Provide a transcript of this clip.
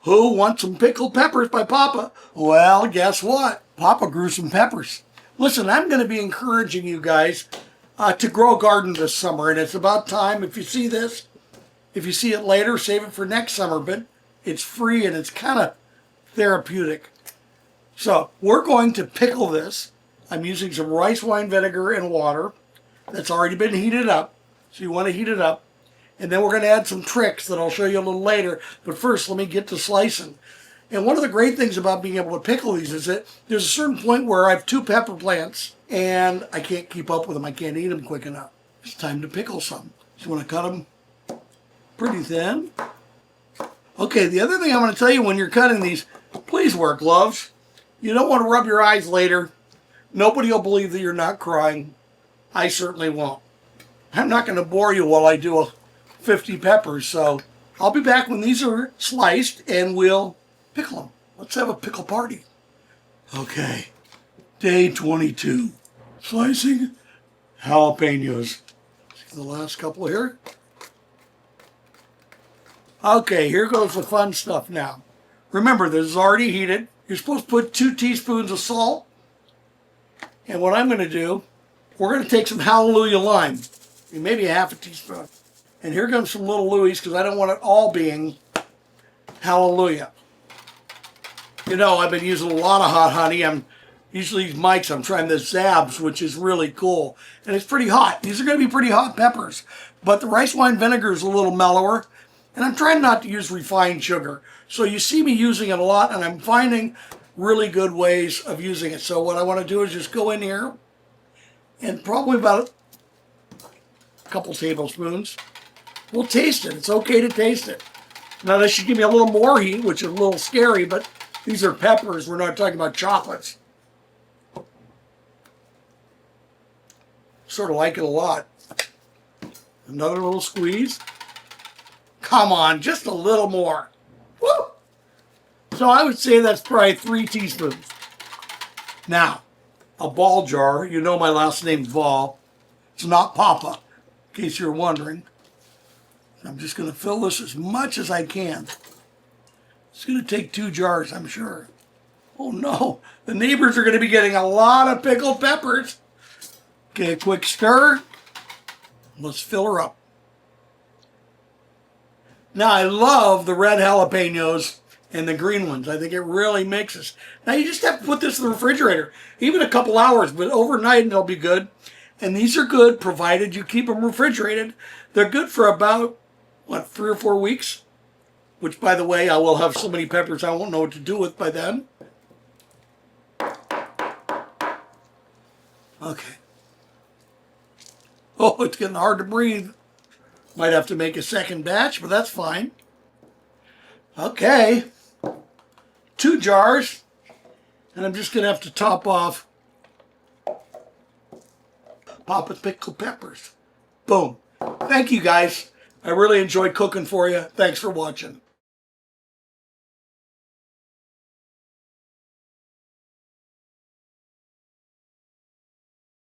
Who wants some pickled peppers by Papa? Well, guess what? Papa grew some peppers. Listen, I'm going to be encouraging you guys to grow a garden this summer, and it's about time. If you see this, if you see it later, save it for next summer, but it's free and it's kind of therapeutic. So we're going to pickle this. I'm using some rice wine vinegar and water that's already been heated up. So you want to heat it up. And then we're going to add some tricks that I'll show you a little later. But first, let me get to slicing. And one of the great things about being able to pickle these is that there's a certain point where I have 2 pepper plants and I can't keep up with them. I can't eat them quick enough. It's time to pickle some. So you want to cut them pretty thin. Okay, the other thing I'm going to tell you when you're cutting these, please wear gloves. You don't want to rub your eyes later. Nobody will believe that you're not crying. I certainly won't. I'm not going to bore you while I do 50 peppers, so I'll be back when these are sliced and we'll pickle them. Let's have a pickle party. Okay, day 22. Slicing jalapenos. See the last couple here? Okay, here goes the fun stuff now. Remember, this is already heated. You're supposed to put 2 teaspoons of salt. And what I'm going to do, we're going to take some Hallelujah lime. Maybe a half a teaspoon. And here comes some little Louis because I don't want it all being Hallelujah. You know, I've been using a lot of hot honey. I'm usually these mics, I'm trying the Zabs, which is really cool. And it's pretty hot. These are going to be pretty hot peppers. But the rice wine vinegar is a little mellower. And I'm trying not to use refined sugar. So you see me using it a lot, and I'm finding really good ways of using it. So what I want to do is just go in here and probably about a couple tablespoons. We'll taste it. It's okay to taste it. Now this should give me a little more heat, which is a little scary, but these are peppers. We're not talking about chocolates. Sort of like it a lot. Another little squeeze. Come on, just a little more. Woo! So I would say that's probably 3 teaspoons. Now, a ball jar. You know my last name's Ball. It's not Papa, in case you're wondering. I'm just going to fill this as much as I can. It's going to take 2 jars, I'm sure. Oh no, the neighbors are going to be getting a lot of pickled peppers. Okay, a quick stir. Let's fill her up. Now, I love the red jalapenos and the green ones. I think it really mixes. Now, you just have to put this in the refrigerator, even a couple hours, but overnight and they'll be good. And these are good provided you keep them refrigerated. They're good for about, 3 or 4 weeks? Which, by the way, I will have so many peppers I won't know what to do with by then. Okay. Oh, it's getting hard to breathe. Might have to make a second batch, but that's fine. Okay. 2 jars. And I'm just going to have to top off Papa's pickled peppers. Boom. Thank you, guys. I really enjoyed cooking for you. Thanks for watching.